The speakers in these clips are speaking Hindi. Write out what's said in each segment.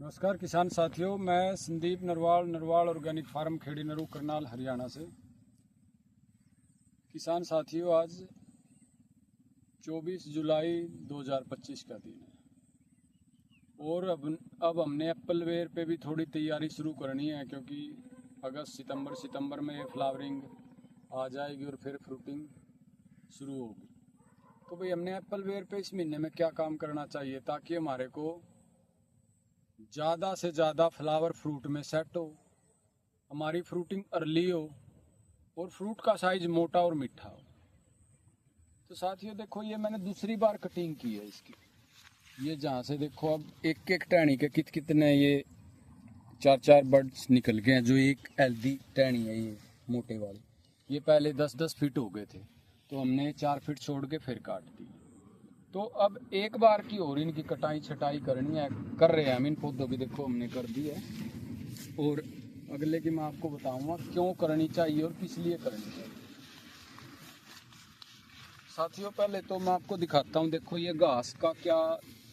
नमस्कार किसान साथियों, मैं संदीप नरवाल ऑर्गेनिक फार्म खेड़ी नरू करनाल हरियाणा से। किसान साथियों, आज 24 जुलाई 2025 का दिन है और अब हमने एप्पल वेयर पे भी थोड़ी तैयारी शुरू करनी है, क्योंकि अगस्त सितंबर में फ्लावरिंग आ जाएगी और फिर फ्रूटिंग शुरू होगी। तो भाई हमने एप्पल वेयर पे इस महीने में क्या काम करना चाहिए ताकि हमारे को ज़्यादा से ज़्यादा फ्लावर फ्रूट में सेट हो, हमारी फ्रूटिंग अर्ली हो और फ्रूट का साइज मोटा और मीठा हो। तो साथियों देखो, ये मैंने दूसरी बार कटिंग की है इसकी। ये जहाँ से देखो अब एक एक टहनी के कितने ये चार बर्ड्स निकल गए हैं। जो एक हेल्दी टहनी है ये मोटे वाली, ये पहले 10-10 फीट हो गए थे, तो हमने 4 फीट छोड़ के फिर काट दी। तो अब एक बार की और इनकी कटाई छटाई करनी है, कर रहे हैं हम। इन पौधों की देखो हमने कर दी है, और अगले की मैं आपको बताऊंगा क्यों करनी चाहिए और किस लिए करनी चाहिए। साथियों पहले तो मैं आपको दिखाता हूँ, देखो ये घास का क्या,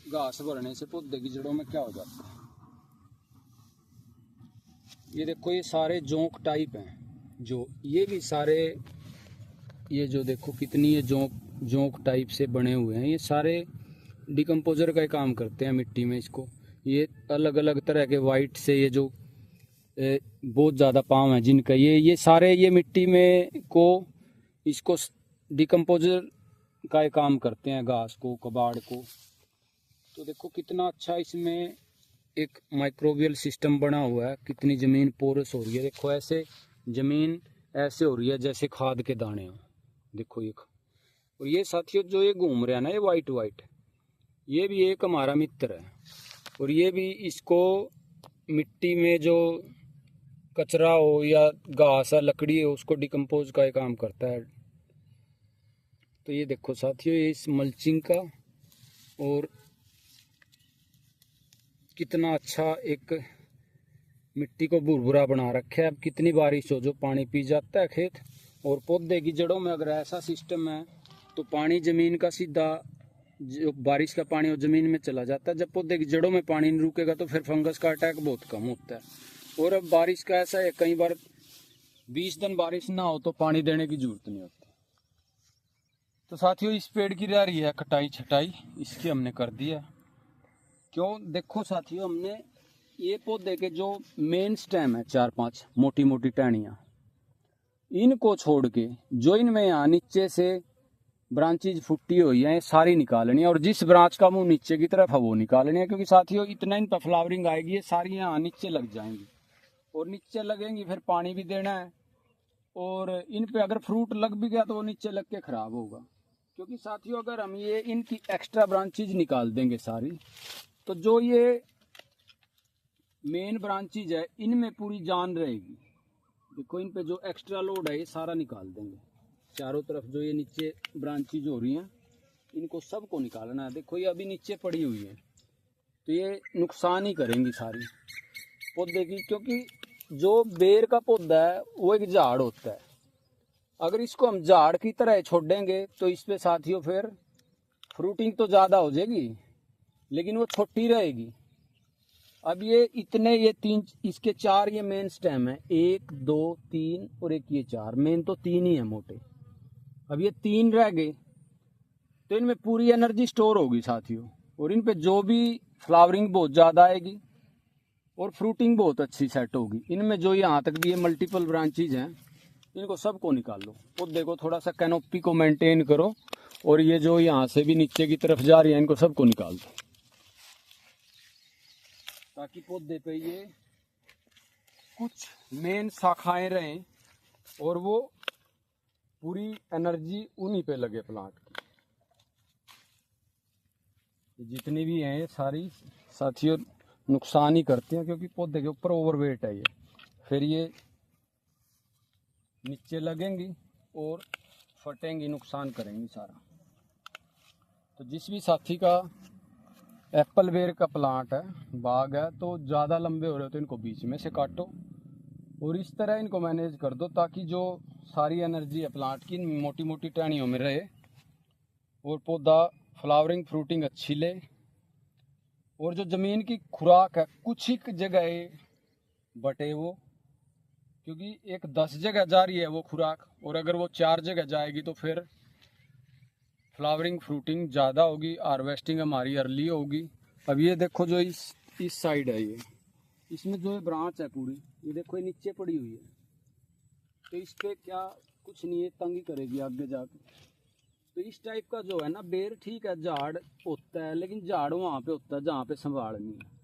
घास भरने से पौधे की जड़ों में क्या हो जाता है। ये देखो ये सारे जोंक टाइप हैं, जो ये भी सारे, ये जो देखो कितनी ये जोंक टाइप से बने हुए हैं, ये सारे डिकम्पोजर का ही काम करते हैं मिट्टी में। इसको ये अलग अलग तरह के वाइट से, ये जो बहुत ज़्यादा पाम है जिनका, ये सारे ये मिट्टी में को इसको डिकम्पोजर का ही काम करते हैं, घास को, कबाड़ को। तो देखो कितना अच्छा इसमें एक माइक्रोबियल सिस्टम बना हुआ है, कितनी ज़मीन पोरस हो रही है। देखो ऐसे ज़मीन ऐसे हो रही है जैसे खाद के दाने हो। देखो ये, और ये साथियों जो ये घूम रहा है ना, ये वाइट, ये भी एक हमारा मित्र है, और ये भी इसको मिट्टी में जो कचरा हो या घास या लकड़ी हो उसको डिकम्पोज का काम करता है। तो ये देखो साथियों, ये इस मल्चिंग का, और कितना अच्छा एक मिट्टी को भुरभुरा बना रखा है। अब कितनी बारिश हो जो पानी पी जाता है खेत, और पौधे की जड़ों में अगर ऐसा सिस्टम है तो पानी ज़मीन का सीधा, जो बारिश का पानी वो ज़मीन में चला जाता है। जब पौधे की जड़ों में पानी नहीं रुकेगा तो फिर फंगस का अटैक बहुत कम होता है। और अब बारिश का ऐसा है, कई बार 20 दिन बारिश ना हो तो पानी देने की जरूरत नहीं होती। तो साथियों इस पेड़ की रह रही है कटाई छटाई, इसकी हमने कर दी है। क्यों, देखो साथियों, हमने ये पौधे के जो मेन स्टेम है 4-5 मोटी मोटी टहनियाँ, इनको छोड़ के जो इनमें यहाँ नीचे से ब्रांचेज फुटी हुई है, सारी निकालनी है, और जिस ब्रांच का मुंह नीचे की तरफ है वो निकालनी है। क्योंकि साथियों इतना इन पर फ्लावरिंग आएगी, ये सारी यहाँ नीचे लग जाएंगी, और नीचे लगेंगी फिर पानी भी देना है, और इन पे अगर फ्रूट लग भी गया तो वो नीचे लग के खराब होगा। क्योंकि साथियों अगर हम ये इनकी एक्स्ट्रा ब्रांचेज निकाल देंगे सारी, तो जो ये मेन ब्रांचेज है इनमें पूरी जान रहेगी। देखो इन पे जो एक्स्ट्रा लोड है ये सारा निकाल देंगे, चारों तरफ जो ये नीचे ब्रांचेज हो रही हैं इनको सबको निकालना है। देखो ये अभी नीचे पड़ी हुई है, तो ये नुकसान ही करेंगी सारी पौधे की। क्योंकि जो बेर का पौधा है वो एक झाड़ होता है, अगर इसको हम झाड़ की तरह छोड़ेंगे तो इस पे साथियों फिर फ्रूटिंग तो ज़्यादा हो जाएगी लेकिन वो छोटी रहेगी। अब ये इतने, ये 3, इसके 4 ये मेन स्टेम है, 1 2 3 और एक ये 4, मेन तो 3 ही है मोटे। अब ये 3 रह गए तो इनमें पूरी एनर्जी स्टोर होगी साथियों, और इन पे जो भी फ्लावरिंग बहुत ज़्यादा आएगी और फ्रूटिंग बहुत अच्छी सेट होगी। इनमें जो यहाँ तक भी ये मल्टीपल ब्रांचेज हैं इनको सबको निकाल लो। पौधे को थोड़ा सा कैनोपी को मेंटेन करो, और ये जो यहाँ से भी नीचे की तरफ जा रही है इनको सबको निकाल दो, ताकि पौधे पे ये कुछ मेन शाखाएं रहें और वो पूरी एनर्जी उन्हीं पे लगे प्लांट की। जितनी भी हैं ये सारी साथियों नुकसान ही करते हैं, क्योंकि पौधे के ऊपर ओवरवेट है ये, फिर ये नीचे लगेंगी और फटेंगी, नुकसान करेंगी सारा। तो जिस भी साथी का एप्पल वेयर का प्लांट है, बाग है, तो ज़्यादा लंबे हो रहे हो तो इनको बीच में से काटो और इस तरह इनको मैनेज कर दो, ताकि जो सारी एनर्जी है प्लांट की मोटी मोटी टहनियों में रहे और पौधा फ्लावरिंग फ्रूटिंग अच्छी ले और जो ज़मीन की खुराक है कुछ ही जगह बटे वो, क्योंकि एक 10 जगह जा रही है वो खुराक, और अगर वो 4 जगह जाएगी तो फिर फ्लावरिंग फ्रूटिंग ज़्यादा होगी, हार्वेस्टिंग हमारी अर्ली होगी। अब ये देखो जो इस साइड है, ये इसमें जो है ब्रांच है पूरी, ये देखो ये नीचे पड़ी हुई है, तो इस पे क्या कुछ नहीं है, तंगी करेगी आगे जाके। तो इस टाइप का जो है ना बेर, ठीक है झाड़ होता है, लेकिन झाड़ वहाँ पे होता है जहाँ पे संभालनी है।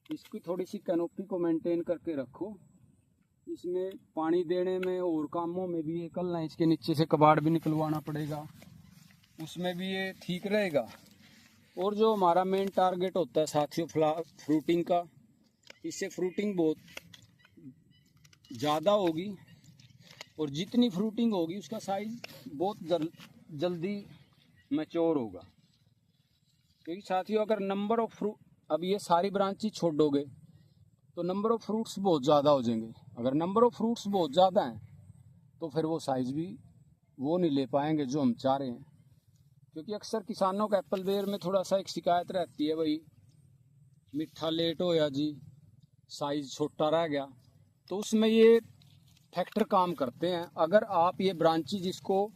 इसकी थोड़ी सी कैनोपी को मेंटेन करके रखो, इसमें पानी देने में और कामों में भी ये कल ना इसके नीचे से कबाड़ भी निकलवाना पड़ेगा, उसमें भी ये ठीक रहेगा। और जो हमारा मेन टारगेट होता है साथियों फ्रूटिंग का, इससे फ्रूटिंग बहुत ज़्यादा होगी, और जितनी फ्रूटिंग होगी उसका साइज बहुत जल्दी मैच्योर होगा। क्योंकि साथियों अगर नंबर ऑफ फ्रूट, अब ये सारी ब्रांचेस छोड़ोगे तो नंबर ऑफ फ्रूट्स बहुत ज़्यादा हो जाएंगे। अगर नंबर ऑफ फ्रूट्स बहुत ज़्यादा हैं तो फिर वो साइज़ भी वो नहीं ले पाएंगे जो हम चाह रहे हैं। क्योंकि अक्सर किसानों का एप्पल बेर में थोड़ा सा एक शिकायत रहती है, भाई मीठा लेट होया जी, साइज़ छोटा रह गया, तो उसमें ये फैक्टर काम करते हैं। अगर आप ये ब्रांचेज इसको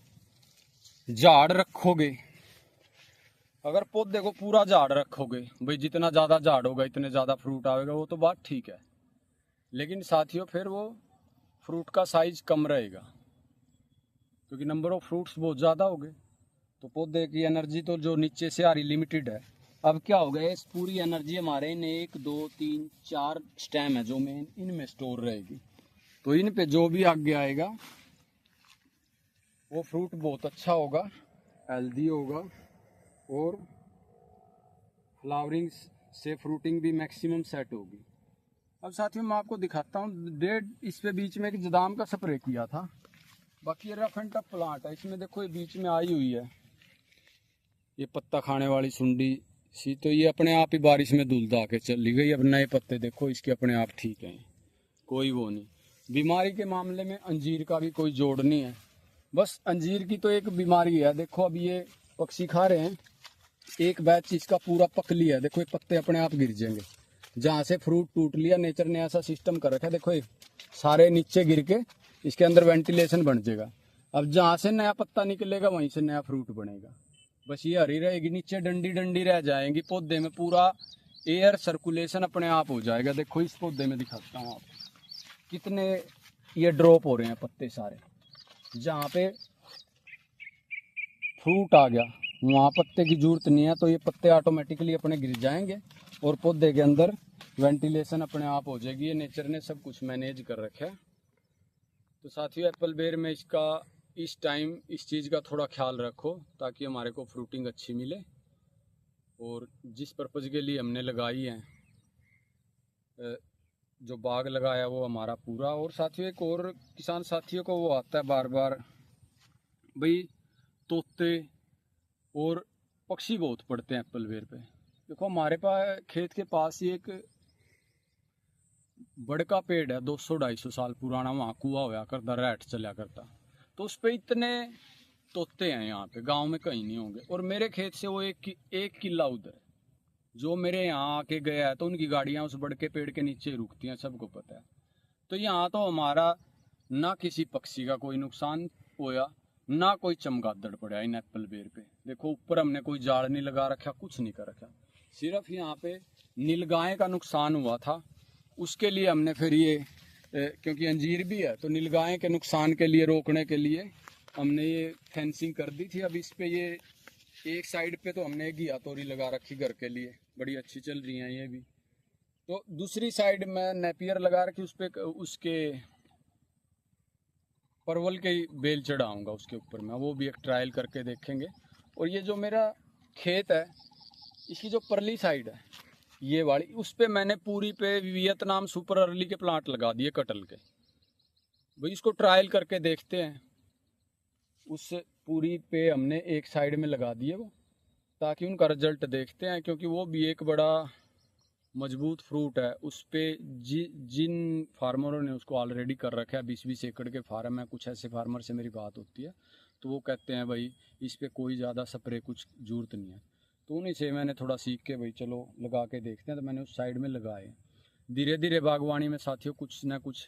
झाड़ रखोगे, अगर पौधे को पूरा झाड़ रखोगे, भाई जितना ज़्यादा झाड़ होगा इतने ज़्यादा फ्रूट आएगा, वो तो बात ठीक है, लेकिन साथियों फिर वो फ्रूट का साइज कम रहेगा, क्योंकि नंबर ऑफ फ्रूट्स बहुत ज़्यादा हो गए, तो पौधे की एनर्जी तो जो नीचे से आ रही लिमिटेड है। अब क्या हो गया, इस पूरी एनर्जी हमारे इन 1 2 3 4 स्टेम है जो मेन, इनमें स्टोर रहेगी। तो इन पे जो भी आगे आएगा वो फ्रूट बहुत अच्छा होगा, हेल्दी होगा, और फ्लावरिंग से फ्रूटिंग भी मैक्सिमम सेट होगी। अब साथियों मैं आपको दिखाता हूँ, इस पे बीच में एक जदाम का स्प्रे किया था। बाकी ये रफ एंड टफ प्लांट है, इसमें देखो ये बीच में आई हुई है ये पत्ता खाने वाली सुंडी सी, तो ये अपने आप ही बारिश में धुलदा के चली गई। अब नए पत्ते देखो इसके अपने आप ठीक हैं, कोई वो नहीं। बीमारी के मामले में अंजीर का भी कोई जोड़ नहीं है, बस अंजीर की तो एक बीमारी है। देखो अब ये पक्षी खा रहे हैं, एक बैच इसका पूरा पक लिया है, देखो ये पत्ते अपने आप गिर जाएंगे। जहाँ से फ्रूट टूट लिया, नेचर ने ऐसा सिस्टम कर रखा है, देखो ये सारे नीचे गिर के इसके अंदर वेंटिलेशन बन जाएगा। अब जहाँ से नया पत्ता निकलेगा वहीं से नया फ्रूट बनेगा। बस ये हरी रहेगी, नीचे डंडी डंडी रह जाएंगी, पौधे में पूरा एयर सर्कुलेशन अपने आप हो जाएगा। देखो इस पौधे में दिखाता हूँ आप, कितने ये ड्रॉप हो रहे हैं पत्ते सारे। जहाँ पे फ्रूट आ गया वहाँ पत्ते की जरूरत नहीं है, तो ये पत्ते ऑटोमेटिकली अपने गिर जाएंगे और पौधे के अंदर वेंटिलेशन अपने आप हो जाएगी। ये नेचर ने सब कुछ मैनेज कर रखा है। तो साथियों एप्पल बेर में इसका इस टाइम इस चीज़ का थोड़ा ख्याल रखो, ताकि हमारे को फ्रूटिंग अच्छी मिले, और जिस पर्पज़ के लिए हमने लगाई है, जो बाग लगाया वो हमारा पूरा। और साथियों एक और किसान साथियों को वो आता है बार बार, भाई तोते और पक्षी बहुत पड़ते हैं एप्पल बेर पे। देखो हमारे पास खेत के पास ही एक बड़ का पेड़ है, 200-250 साल पुराना, वहाँ कुआ होया करता, रैट चला करता, तो उस पर इतने तोते हैं, यहाँ पे गांव में कहीं नहीं होंगे। और मेरे खेत से वो एक किला उधर जो मेरे यहाँ आके गया है, तो उनकी गाड़ियाँ उस बड़ के पेड़ के नीचे रुकती हैं, सबको पता है। तो यहाँ तो हमारा ना किसी पक्षी का कोई नुकसान होया, ना कोई चमगादड़ पड़ा इन एप्पल बेर पे। देखो ऊपर हमने कोई जाड़ नहीं लगा रखा, कुछ नहीं कर रखा, सिर्फ यहाँ पे नीलगाय का नुकसान हुआ था, उसके लिए हमने फिर ये क्योंकि अंजीर भी है, तो नीलगाय के नुकसान के लिए रोकने के लिए हमने ये फेंसिंग कर दी थी। अब इस पे ये एक साइड पे तो हमने घिया तोरी लगा रखी घर के लिए, बड़ी अच्छी चल रही हैं ये भी। तो दूसरी साइड में नेपियर लगा रखी, उस पे उसके परवल के बेल चढ़ाऊंगा उसके ऊपर में, वो भी एक ट्रायल करके देखेंगे। और ये जो मेरा खेत है, इसकी जो परली साइड है ये वाली, उस पे मैंने पूरी पे वियतनाम सुपर अर्ली के प्लांट लगा दिए कटल के। भाई इसको ट्रायल करके देखते हैं। उस पूरी पे हमने एक साइड में लगा दिए वो, ताकि उनका रिजल्ट देखते हैं, क्योंकि वो भी एक बड़ा मजबूत फ्रूट है। उस पे जिन फार्मरों ने उसको ऑलरेडी कर रखा है, 20-20 एकड़ के फार्म है, कुछ ऐसे फार्मर से मेरी बात होती है, तो वो कहते हैं भाई इस पे कोई ज़्यादा स्प्रे कुछ जरूरत नहीं है। तो उन्हीं से मैंने थोड़ा सीख के भाई चलो लगा के देखते हैं, तो मैंने उस साइड में लगाए। धीरे धीरे बागवानी में साथियों कुछ ना कुछ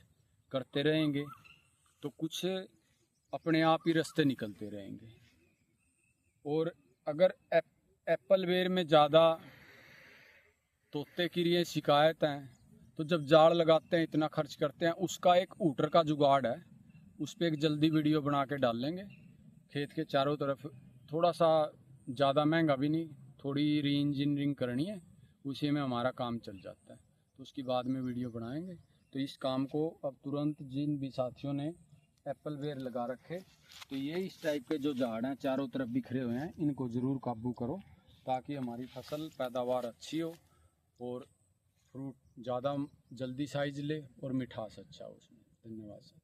करते रहेंगे तो कुछ अपने आप ही रास्ते निकलते रहेंगे। और अगर एप्पल बेर में ज़्यादा तोते की ये शिकायत है तो जब जाड़ लगाते हैं इतना खर्च करते हैं, उसका एक ऊटर का जुगाड़ है, उस पर एक जल्दी वीडियो बना के डाल लेंगे। खेत के चारों तरफ थोड़ा सा ज़्यादा महंगा भी नहीं, थोड़ी री इंजीनियरिंग करनी है, उसी में हमारा काम चल जाता है, तो उसकी बाद में वीडियो बनाएंगे। तो इस काम को अब तुरंत जिन भी साथियों ने एप्पल बेर लगा रखे, तो ये इस टाइप के जो झाड़ हैं चारों तरफ बिखरे हुए हैं, इनको ज़रूर काबू करो ताकि हमारी फसल पैदावार अच्छी हो और फ्रूट ज़्यादा जल्दी साइज ले और मिठास अच्छा हो उसमें। धन्यवाद सर।